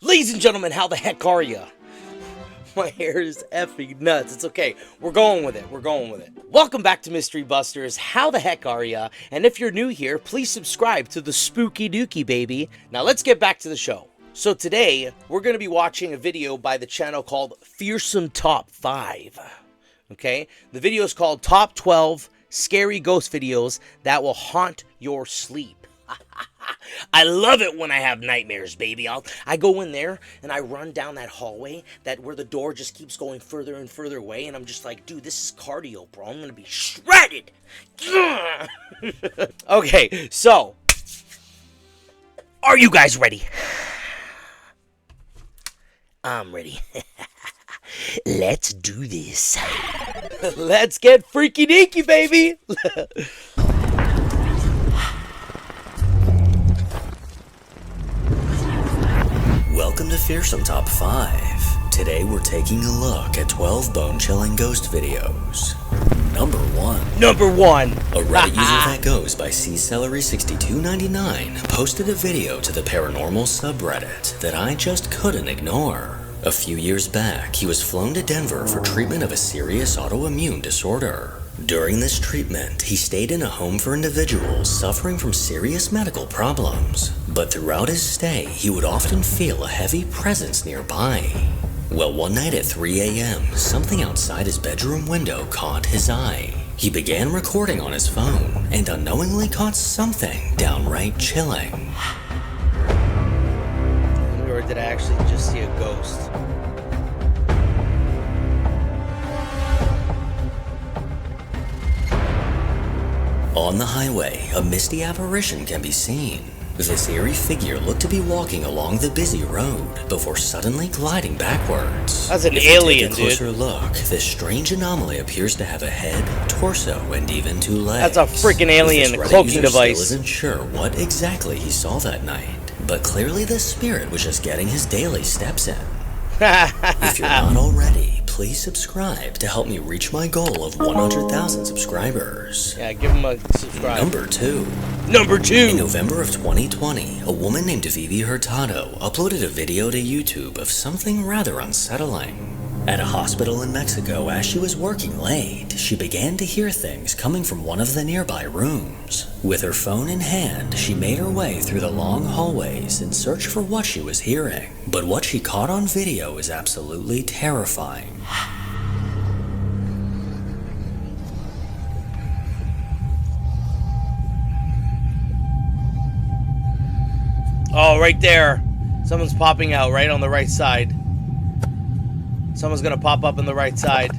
Ladies and gentlemen, how the heck are ya? My hair is effing nuts. It's okay. We're going with it. Welcome back to Mystery Busters. How the heck are ya? And if you're new here, please subscribe to the Spooky Dookie, baby. Now let's get back to the show. So today, we're going to be watching a video by the channel called FearsomeTop 5. Okay? The video is called Top 12 Scary Ghost Videos That Will Haunt Your Sleep. I love it when I have nightmares, baby. I go in there and I run down that hallway where the door just keeps going further and further away, and I'm just like, dude, this is cardio, bro. I'm gonna be shredded. Okay, so are you guys ready? I'm ready. Let's do this. Let's get freaky deaky, baby. Welcome to FearsomeTop 5. Today we're taking a look at 12 bone-chilling ghost videos. Number 1. A Reddit user that goes by CCelery6299 posted a video to the paranormal subreddit that I just couldn't ignore. A few years back, he was flown to Denver for treatment of a serious autoimmune disorder. During this treatment, he stayed in a home for individuals suffering from serious medical problems. But throughout his stay, he would often feel a heavy presence nearby. Well, one night at 3 a.m., something outside his bedroom window caught his eye. He began recording on his phone and unknowingly caught something downright chilling. Or did I actually just see a ghost? On the highway, a misty apparition can be seen. This eerie figure looked to be walking along the busy road before suddenly gliding backwards. That's an if alien, you take a closer look, this strange anomaly appears to have a head, torso, and even 2 legs. That's a freaking alien cloaking device. Still isn't sure what exactly he saw that night, but clearly this spirit was just getting his daily steps in. If you're not already, please subscribe to help me reach my goal of 100,000 subscribers. Yeah, give him a subscribe. Number 2. In November of 2020, a woman named Vivi Hurtado uploaded a video to YouTube of something rather unsettling. At a hospital in Mexico, as she was working late, she began to hear things coming from one of the nearby rooms. With her phone in hand, she made her way through the long hallways in search for what she was hearing. But what she caught on video is absolutely terrifying. Oh, right there. Someone's popping out right on the right side. Someone's gonna pop up on the right side.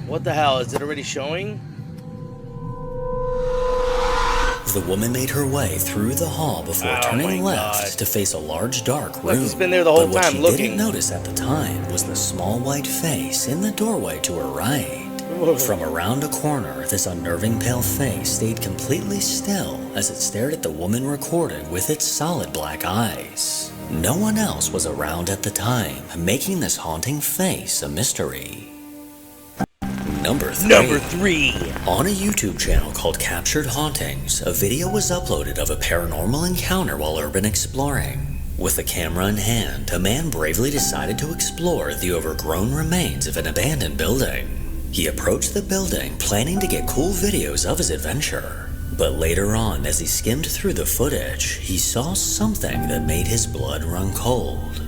What the hell? Is it already showing? The woman made her way through the hall before turning left to face a large dark room. Look, he's been there the whole time looking. What she didn't notice at the time was the small white face in the doorway to her right. From around a corner, this unnerving pale face stayed completely still as it stared at the woman recorded with its solid black eyes. No one else was around at the time, making this haunting face a mystery. Number 3. On a YouTube channel called Captured Hauntings, a video was uploaded of a paranormal encounter while urban exploring. With a camera in hand, a man bravely decided to explore the overgrown remains of an abandoned building. He approached the building, planning to get cool videos of his adventure. But later on, as he skimmed through the footage, he saw something that made his blood run cold.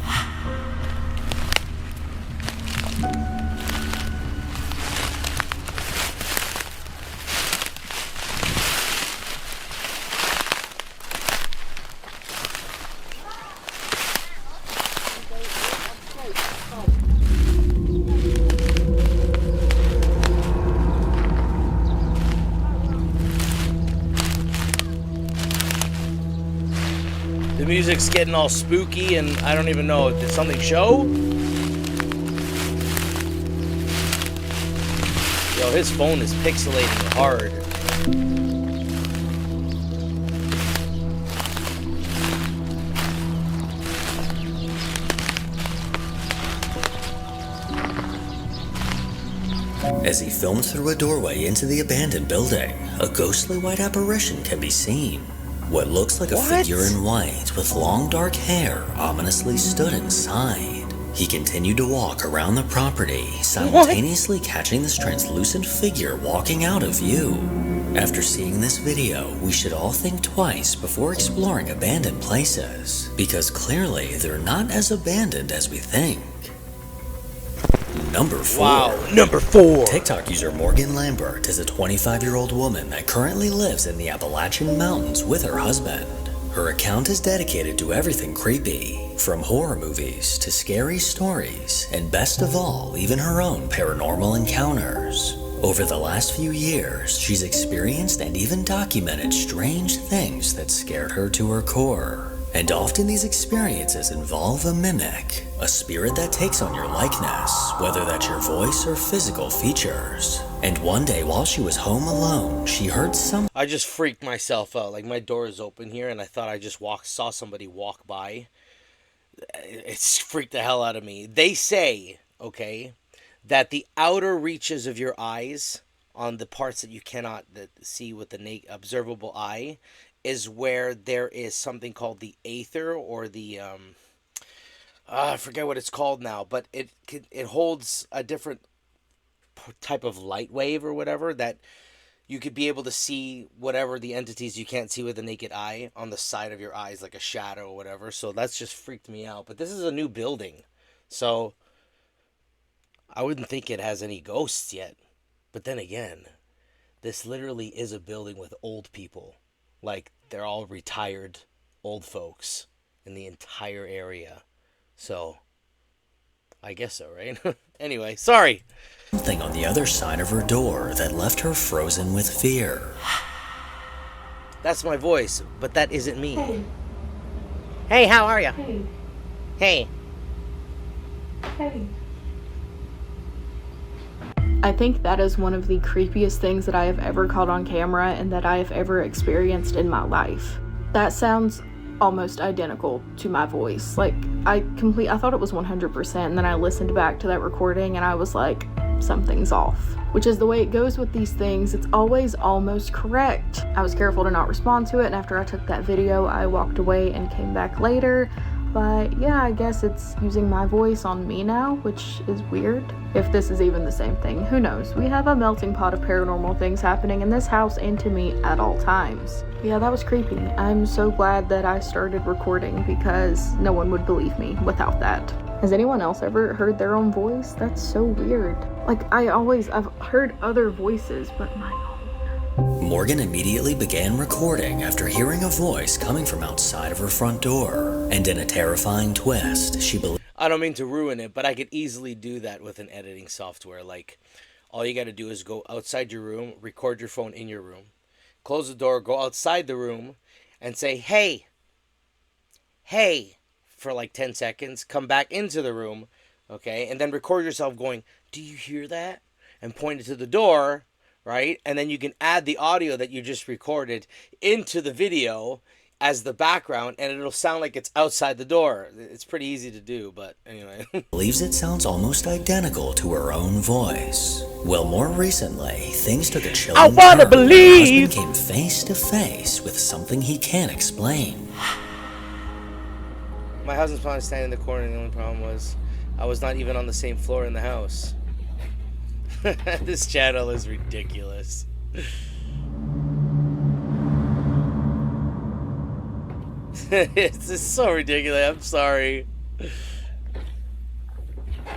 The music's getting all spooky, and I don't even know. Did something show? Yo, his phone is pixelating hard. As he filmed through a doorway into the abandoned building, a ghostly white apparition can be seen. What looks like a figure in white with long dark hair ominously stood inside. He continued to walk around the property, simultaneously catching this translucent figure walking out of view. After seeing this video, we should all think twice before exploring abandoned places, because clearly they're not as abandoned as we think. Number 4. Wow, number 4. TikTok user Morgan Lambert is a 25-year-old woman that currently lives in the Appalachian Mountains with her husband. Her account is dedicated to everything creepy, from horror movies to scary stories, and best of all, even her own paranormal encounters. Over the last few years, she's experienced and even documented strange things that scared her to her core. And often these experiences involve a mimic, a spirit that takes on your likeness, whether that's your voice or physical features. And one day while she was home alone, she heard some— I just freaked myself out. Like, my door is open here, and I thought I just saw somebody walk by. It's freaked the hell out of me. They say, okay, that the outer reaches of your eyes, on the parts that you cannot see with the observable eye, is where there is something called the aether, or the I forget what it's called now, but it holds a different type of light wave or whatever, that you could be able to see whatever the entities you can't see with the naked eye on the side of your eyes, like a shadow or whatever. So that's just freaked me out. But this is a new building, so I wouldn't think it has any ghosts yet. But then again, this literally is a building with old people. Like, they're all retired old folks in the entire area. So, I guess so, right? Anyway, sorry. Something on the other side of her door that left her frozen with fear. That's my voice, but that isn't me. Hey, hey, how are you? Hey. Hey. I think that is one of the creepiest things that I have ever caught on camera and that I have ever experienced in my life. That sounds almost identical to my voice. Like, I thought it was 100%, and then I listened back to that recording and I was like, something's off. Which is the way it goes with these things. It's always almost correct. I was careful to not respond to it, and after I took that video, I walked away and came back later. But yeah, I guess it's using my voice on me now, which is weird. If this is even the same thing, who knows? We have a melting pot of paranormal things happening in this house and to me at all times. Yeah, that was creepy. I'm so glad that I started recording, because no one would believe me without that. Has anyone else ever heard their own voice? That's so weird. Like, I've heard other voices, but my own. Morgan immediately began recording after hearing a voice coming from outside of her front door. And in a terrifying twist, she believed— I don't mean to ruin it, but I could easily do that with an editing software. Like, all you got to do is go outside your room, record your phone in your room, close the door, go outside the room, and say, hey, for like 10 seconds, come back into the room, okay? And then record yourself going, do you hear that? And point it to the door, right? And then you can add the audio that you just recorded into the video as the background, and it'll sound like it's outside the door. It's pretty easy to do, but anyway. believes it sounds almost identical to her own voice. Well, more recently, things took a chilling I wanna turn when her believe! husband came face to face with something he can't explain. My husband's probably standing in the corner, and the only problem was I was not even on the same floor in the house. This channel is ridiculous. It's just so ridiculous. I'm sorry.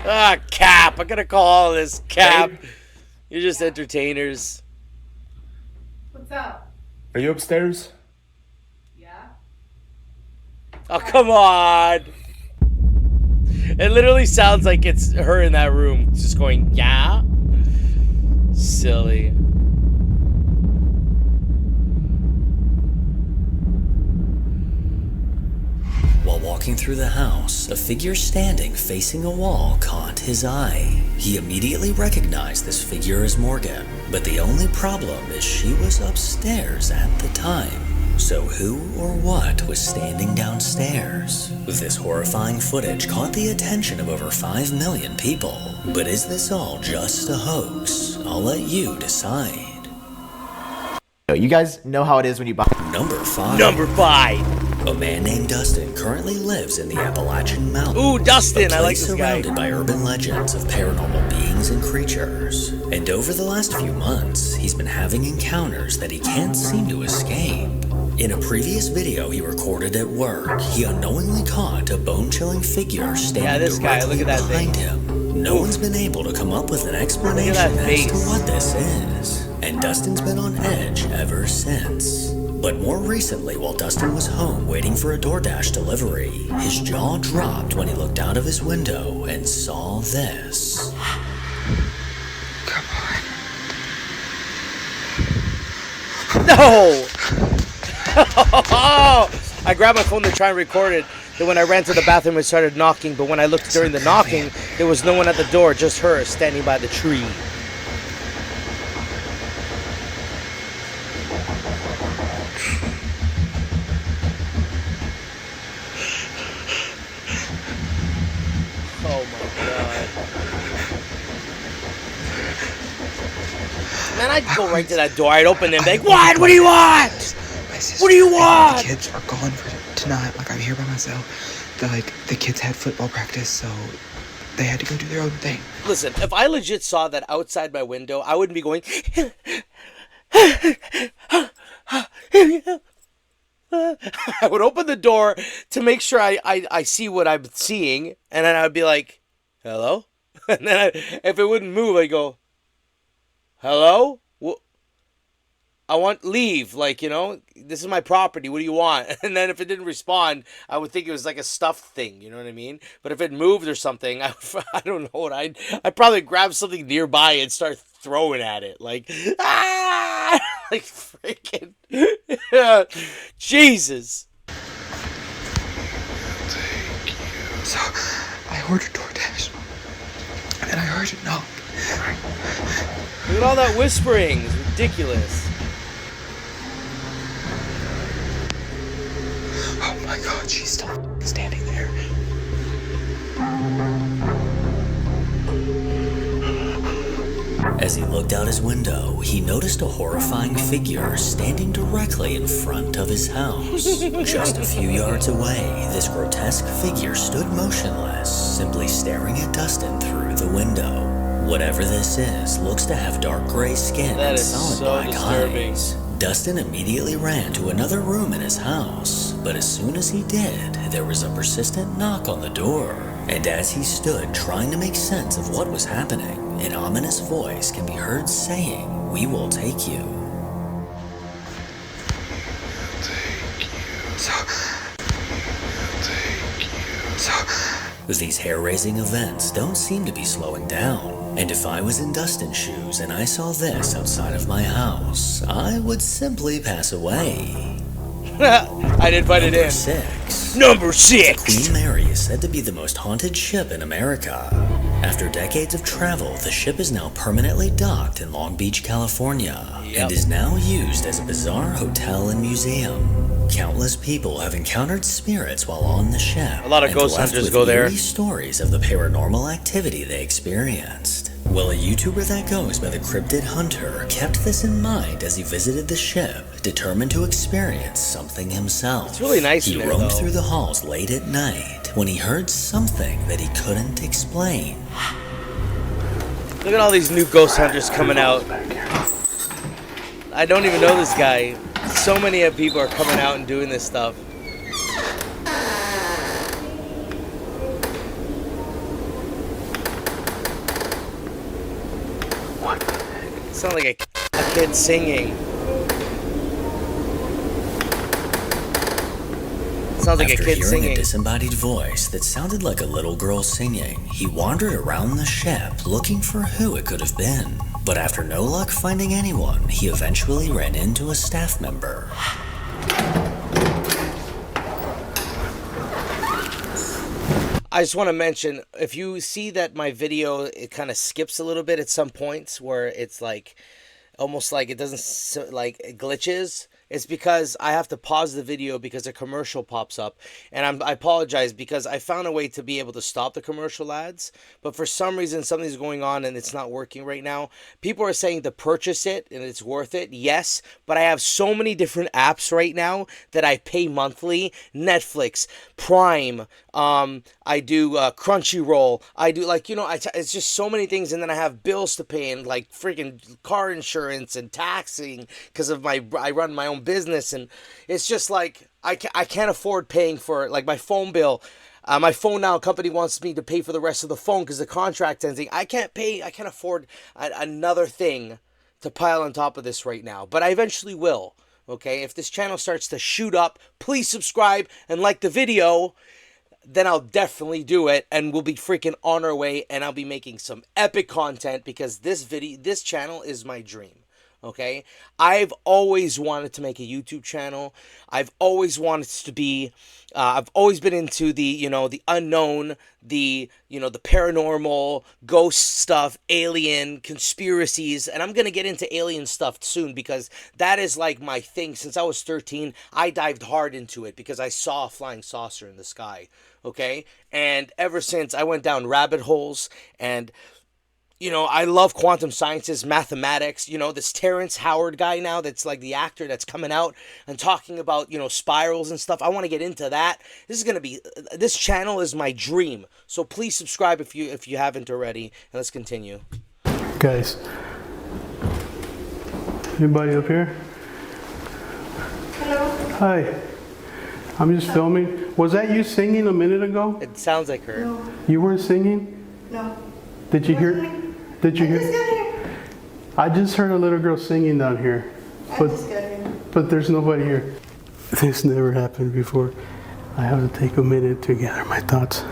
Ah, Cap. I gotta call all this Cap. Hey. You're just entertainers. What's up? Are you upstairs? Yeah? Oh, come on. It literally sounds like it's her in that room just going, yeah? Silly. While walking through the house, a figure standing facing a wall caught his eye. He immediately recognized this figure as Morgan, but the only problem is she was upstairs at the time. So who or what was standing downstairs? This horrifying footage caught the attention of over 5 million people. But is this all just a hoax? I'll let you decide. You guys know how it is when you buy. Number 5. Number 5. A man named Dustin currently lives in the Appalachian Mountains. Ooh, Dustin, a I like place this guy. surrounded by urban legends of paranormal beings and creatures. And over the last few months, he's been having encounters that he can't seem to escape. In a previous video he recorded at work, he unknowingly caught a bone-chilling figure standing this guy, directly look at that behind thing. him. No one's been able to come up with an explanation that as face. to what this is, and Dustin's been on edge ever since. But more recently, while Dustin was home waiting for a DoorDash delivery, his jaw dropped when he looked out of his window and saw this. Come on. No! I grabbed my phone to try and record it. Then when I ran to the bathroom, it started knocking. But when I looked during the knocking, there was no one at the door, just her standing by the tree. Oh my god. Man, I'd go right to that door. I'd open it and be like, what? What do you want? My sister What do you and want? The kids are gone for tonight. Like, I'm here by myself. The kids had football practice, so they had to go do their own thing. Listen, if I legit saw that outside my window, I wouldn't be going. I would open the door to make sure I see what I'm seeing, and then I'd be like, hello? And then if it wouldn't move, I'd go, hello? I want leave, like, you know, this is my property, what do you want? And then if it didn't respond, I would think it was like a stuffed thing, you know what I mean? But if it moved or something, I don't know what I'd probably grab something nearby and start throwing at it, like, ah! Like, freaking, Jesus. So, I ordered DoorDash, and then I heard it knock. Look at all that whispering, it's ridiculous. Oh my god, she's still standing there. As he looked out his window, he noticed a horrifying figure standing directly in front of his house. Just a few yards away, this grotesque figure stood motionless, simply staring at Dustin through the window. Whatever this is looks to have dark gray skin That and is solid so black disturbing. eyes. Dustin immediately ran to another room in his house, but as soon as he did, there was a persistent knock on the door. And as he stood trying to make sense of what was happening, an ominous voice can be heard saying, "We will take you." These hair-raising events don't seem to be slowing down. And if I was in Dustin's shoes and I saw this outside of my house, I would simply pass away. I didn't put it Number in. 6. Number 6! Queen Mary is said to be the most haunted ship in America. After decades of travel, the ship is now permanently docked in Long Beach, California, and is now used as a bizarre hotel and museum. Countless people have encountered spirits while on the ship. A lot of and ghost left hunters with go there. eerie stories of the paranormal activity they experienced. Well, a YouTuber that goes by the Cryptid Hunter kept this in mind as he visited the ship, determined to experience something himself. It's really nice He in there, roamed though. through the halls late at night when he heard something that he couldn't explain. Look at all these new ghost hunters coming out. I don't even know this guy. So many people are coming out and doing this stuff. What? It sounds like a kid singing. Sounds like After a kid hearing singing. a disembodied voice that sounded like a little girl singing, he wandered around the ship looking for who it could have been. But after no luck finding anyone, he eventually ran into a staff member. I just want to mention, if you see that my video, it kind of skips a little bit at some points where it's like, almost like it doesn't, like, it glitches. It's because I have to pause the video because a commercial pops up, and I apologize because I found a way to be able to stop the commercial ads, but for some reason something's going on and it's not working right now. People are saying to purchase it and it's worth it. Yes, but I have so many different apps right now that I pay monthly. Netflix, Prime, I do Crunchyroll. I do it's just so many things, and then I have bills to pay and like freaking car insurance and taxing because of I run my own business, and it's just like I can't afford paying for like my phone bill. My phone now company wants me to pay for the rest of the phone because the contract's ending. I can't afford another thing to pile on top of this right now, but I eventually will. Okay, if this channel starts to shoot up, please subscribe and like the video. Then I'll definitely do it, and we'll be freaking on our way, and I'll be making some epic content because this channel is my dream. Okay, I've always wanted to make a YouTube channel. I've always wanted to be I've always been into the the unknown, the the paranormal, ghost stuff, alien conspiracies, and I'm gonna get into alien stuff soon because that is like my thing. Since I was 13, I dived hard into it because I saw a flying saucer in the sky. Okay, and ever since I went down rabbit holes, and I love quantum sciences, mathematics. This Terrence Howard guy now that's like the actor that's coming out and talking about, spirals and stuff. I want to get into that. This channel is my dream. So please subscribe if you haven't already. And let's continue. Guys, anybody up here? Hello? Hi. I'm just filming. Was that you singing a minute ago? It sounds like her. No. You weren't singing? No. Did you hear? Did you I just hear? got here. I just heard a little girl singing down here, I just got here. but there's nobody here. This never happened before. I have to take a minute to gather my thoughts.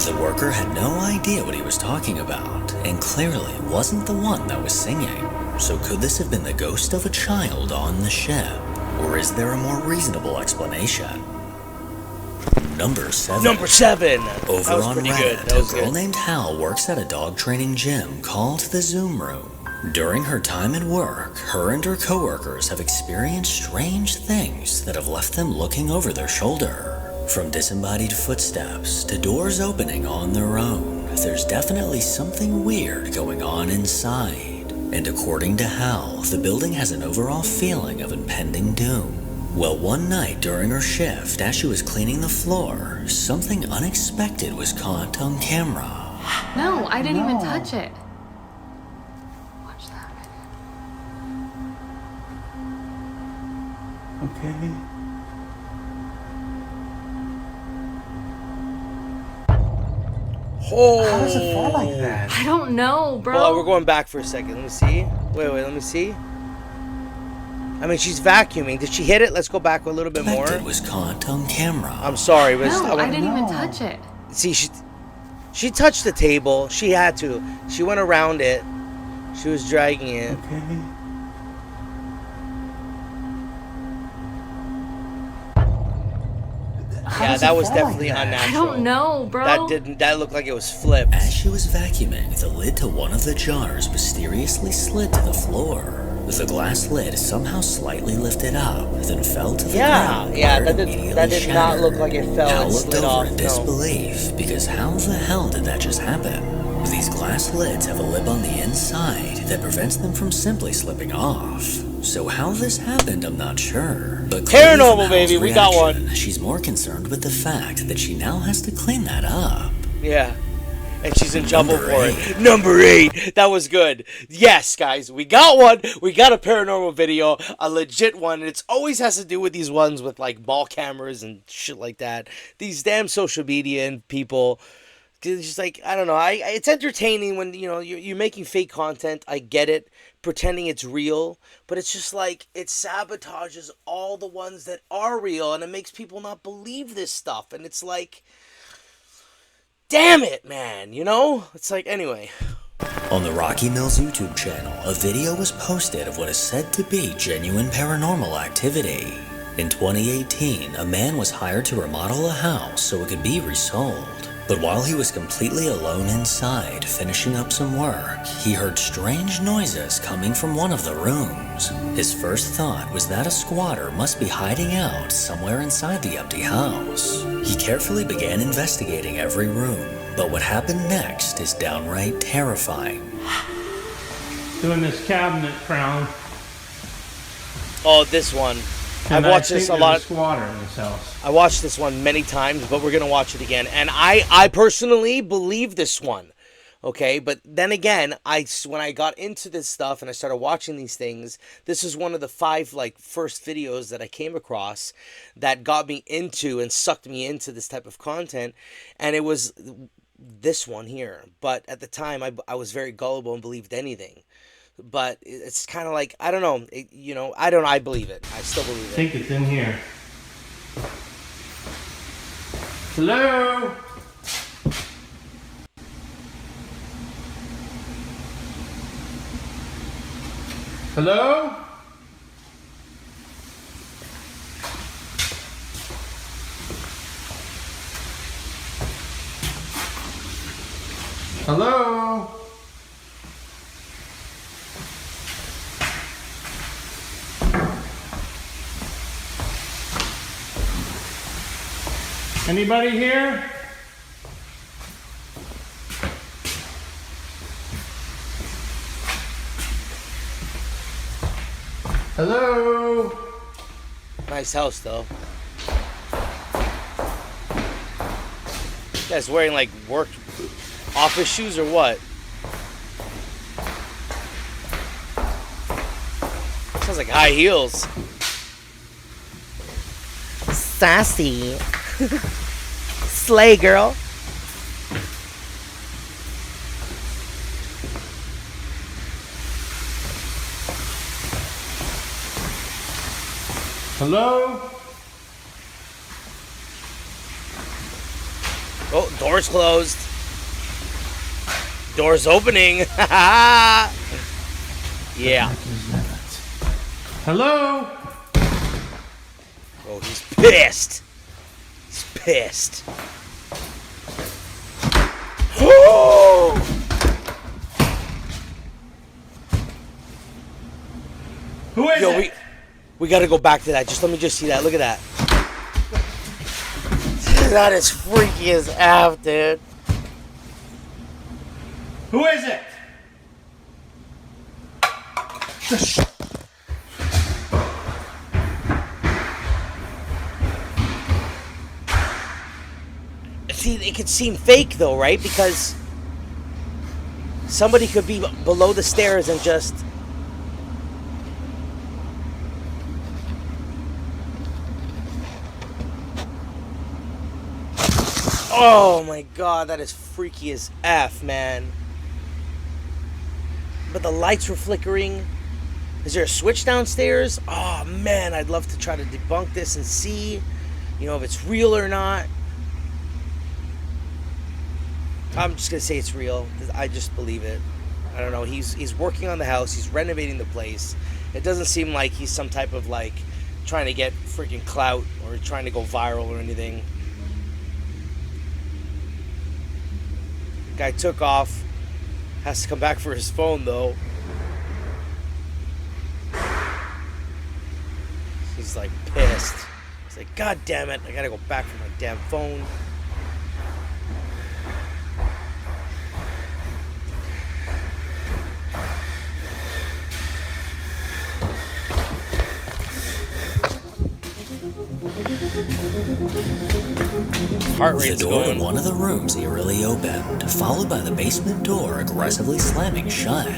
The worker had no idea what he was talking about, and clearly wasn't the one that was singing. So could this have been the ghost of a child on the ship? Or is there a more reasonable explanation? Number 7. Number 7. Over That was on pretty good. Reddit, That was a girl good. named Hal works at a dog training gym called the Zoom Room. During her time at work, her and her coworkers have experienced strange things that have left them looking over their shoulder. From disembodied footsteps to doors opening on their own, there's definitely something weird going on inside. And according to Hal, the building has an overall feeling of impending doom. Well, one night during her shift, as she was cleaning the floor, something unexpected was caught on camera. No, I didn't even touch it. Watch that. Okay. Oh. How does it fall like that? I don't know, bro. Well, we're going back for a second. Let me see. Wait, let me see. I mean, she's vacuuming. Did she hit it? Let's go back a little bit more. It was caught on camera. I'm sorry, but No, I didn't even touch it. see. She touched the table. She had to. She went around it. She was dragging it. Okay. Yeah, that was definitely I unnatural. don't know, bro. That looked like it was flipped. As she was vacuuming, the lid to one of the jars mysteriously slid to the floor. The glass lid somehow slightly lifted up, then fell to the ground. Yeah, where it that immediately did not shattered. look like it fell Hal and looked slid over off. in No. disbelief, because how the hell did that just happen? These glass lids have a lip on the inside that prevents them from simply slipping off. So how this happened, I'm not sure. But clearly from Paranormal, Hal's baby, we got reaction, one. She's more concerned with the fact that she now has to clean that up. Yeah. And she's in trouble Number for 8. it. Number 8. That was good. Yes, guys, we got one. We got a paranormal video, a legit one. And it always has to do with these ones with like ball cameras and shit like that. These damn social media and people. It's just like, I don't know. It's entertaining when you're making fake content. I get it, pretending it's real, but it's just like it sabotages all the ones that are real, and it makes people not believe this stuff. And it's like, damn it, man, It's like, anyway. On the Rocky Mills YouTube channel, a video was posted of what is said to be genuine paranormal activity. In 2018, a man was hired to remodel a house so it could be resold. But while he was completely alone inside, finishing up some work, he heard strange noises coming from one of the rooms. windows. His first thought was that a squatter must be hiding out somewhere inside the empty house. He carefully began investigating every room, but what happened next is downright terrifying. Doing this cabinet crown. Oh, this one. And I've watched I this think a lot. there's a squatter in this house. I watched this one many times, but we're going to watch it again. And I personally believe this one. Okay, but then again, when I got into this stuff and I started watching these things, this is one of the 5 first videos that I came across that got me into and sucked me into this type of content, and it was this one here. But at the time, I was very gullible and believed anything. But it's kind of like, I don't know, I believe it. I still believe it. I think it's in here. Hello? Hello? Hello? Anybody here? Hello? Nice house, though. You guys wearing work office shoes or what? Sounds like high heels. Sassy. Slay, girl. Hello? Oh, door's closed. Door's opening. Yeah. Hello? Oh, he's pissed. He's pissed. Who is Yo, it? we gotta go back to that. Let me just see that. Look at that. That is freaky as F, dude. Who is it? See, it could seem fake though, right? Because somebody could be below the stairs and just... Oh my god, that is freaky as F, man. But the lights were flickering. Is there a switch downstairs? Oh man, I'd love to try to debunk this and see, if it's real or not. I'm just gonna say it's real. I just believe it. I don't know. He's working on the house. He's renovating the place. It doesn't seem like he's some type of trying to get freaking clout or trying to go viral or anything. Guy took off. Has to come back for his phone though. He's pissed. He's like, God damn it! I gotta go back for my damn phone. Heart The rate's door going. to one of the rooms eerily opened, followed by the basement door aggressively slamming shut.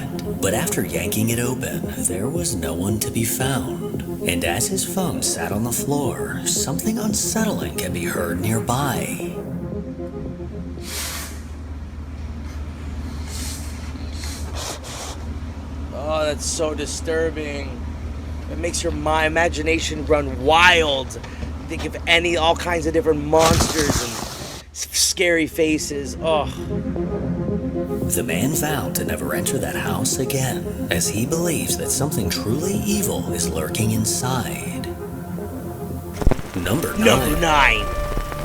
But after yanking it open, there was no one to be found. And as his phone sat on the floor, something unsettling could be heard nearby. Oh, that's so disturbing. It makes your imagination run wild. Think of all kinds of different monsters and scary faces. Oh. The man vowed to never enter that house again, as he believes that something truly evil is lurking inside. Number 9.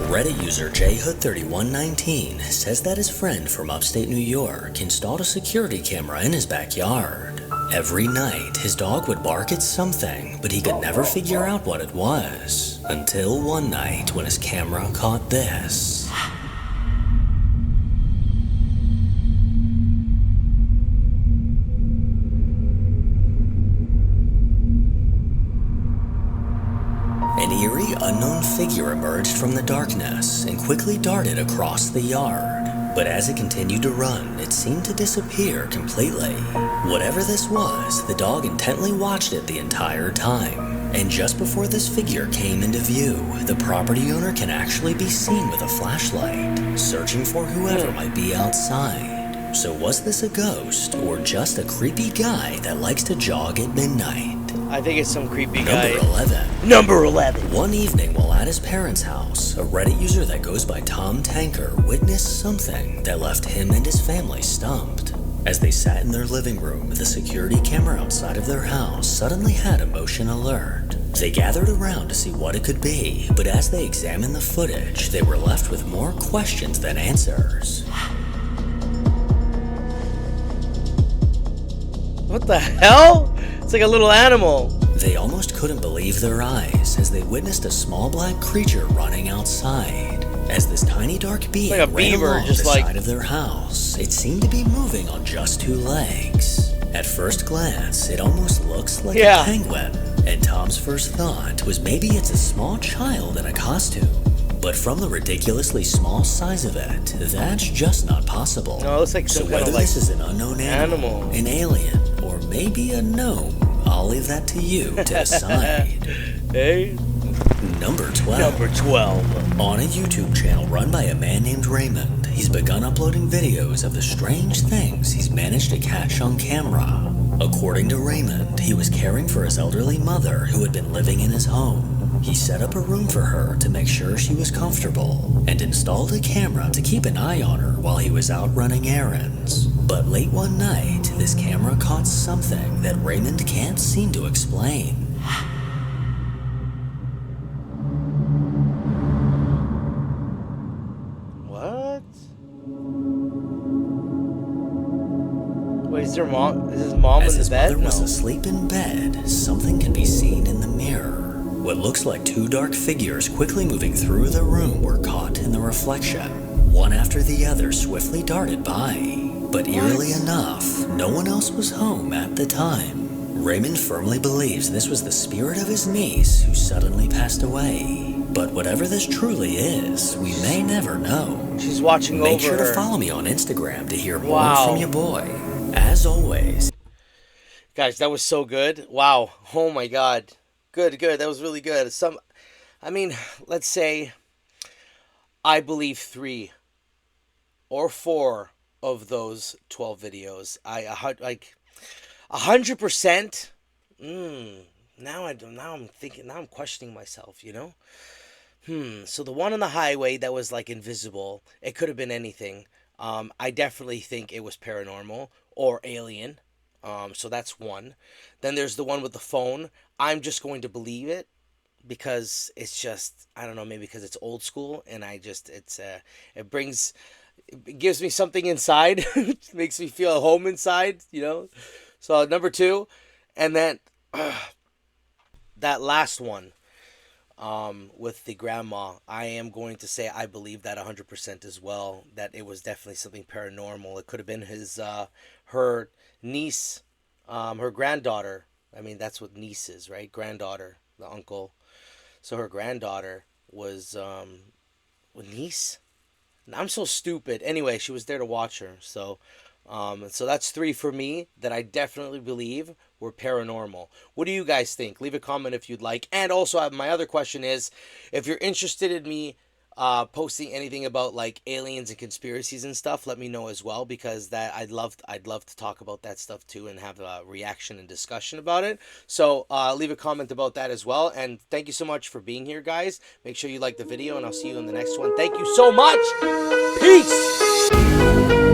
Reddit user JHood3119 says that his friend from upstate New York installed a security camera in his backyard. Every night, his dog would bark at something, but he could never figure out what it was. Until one night when his camera caught this. An eerie, unknown figure emerged from the darkness and quickly darted across the yard. But as it continued to run, it seemed to disappear completely. Whatever this was, the dog intently watched it the entire time. And just before this figure came into view, the property owner can actually be seen with a flashlight, searching for whoever might be outside. So was this a ghost, or just a creepy guy that likes to jog at midnight? I think it's some creepy guy. Number 11. Number 11. One evening while at his parents' house, a Reddit user that goes by Tom Tanker witnessed something that left him and his family stumped. As they sat in their living room, the security camera outside of their house suddenly had a motion alert. They gathered around to see what it could be, but as they examined the footage, they were left with more questions than answers. What the hell? It's like a little animal. They almost couldn't believe their eyes as they witnessed a small black creature running outside. As this tiny dark being like a ran beaver, along just the like... side of their house, it seemed to be moving on just 2 legs. At first glance, it almost looks like a penguin, and Tom's first thought was maybe it's a small child in a costume. But from the ridiculously small size of it, that's just not possible. No, it looks like so some whether kind of this is an unknown animal, an alien, or maybe a gnome, I'll leave that to you to decide. Hey? Number 12. Number 12. On a YouTube channel run by a man named Raymond, he's begun uploading videos of the strange things he's managed to catch on camera. According to Raymond, he was caring for his elderly mother who had been living in his home. He set up a room for her to make sure she was comfortable and installed a camera to keep an eye on her while he was out running errands. But late one night, this camera caught something that Raymond can't seem to explain. What? Wait, is his mom in the bed? As his mother was asleep in bed, something can be seen in the mirror. What looks like 2 dark figures quickly moving through the room were caught in the reflection. One after the other swiftly darted by. But eerily enough, no one else was home at the time. Raymond firmly believes this was the spirit of his niece who suddenly passed away. But whatever this truly is, we may never know. She's watching over her. Make sure to follow me on Instagram to hear more from your boy. As always. Guys, that was so good. Wow. Oh my god. Good. That was really good. Let's say I believe 3 or 4 of those 12 videos. Like 100%. Now I'm questioning myself, you know? So the one on the highway that was like invisible, it could have been anything. I definitely think it was paranormal or alien. So that's one. Then there's the one with the phone. I'm just going to believe it because it's just, I don't know, maybe because it's old school and it gives me something inside. It makes me feel at home inside, you know? So number 2, and then that last one with the grandma, I am going to say I believe that 100% as well, that it was definitely something paranormal. It could have been her niece, her granddaughter. I mean, that's what niece is, right? Granddaughter, the uncle. So her granddaughter was niece? I'm so stupid. Anyway, she was there to watch her. So that's 3 for me that I definitely believe were paranormal. What do you guys think? Leave a comment if you'd like. And also, my other question is, if you're interested in me posting anything about like aliens and conspiracies and stuff, let me know as well, because that I'd love to talk about that stuff too and have a reaction and discussion about it. So leave a comment about that as well. And thank you so much for being here, guys. Make sure you like the video, and I'll see you in the next one. Thank you so much. Peace.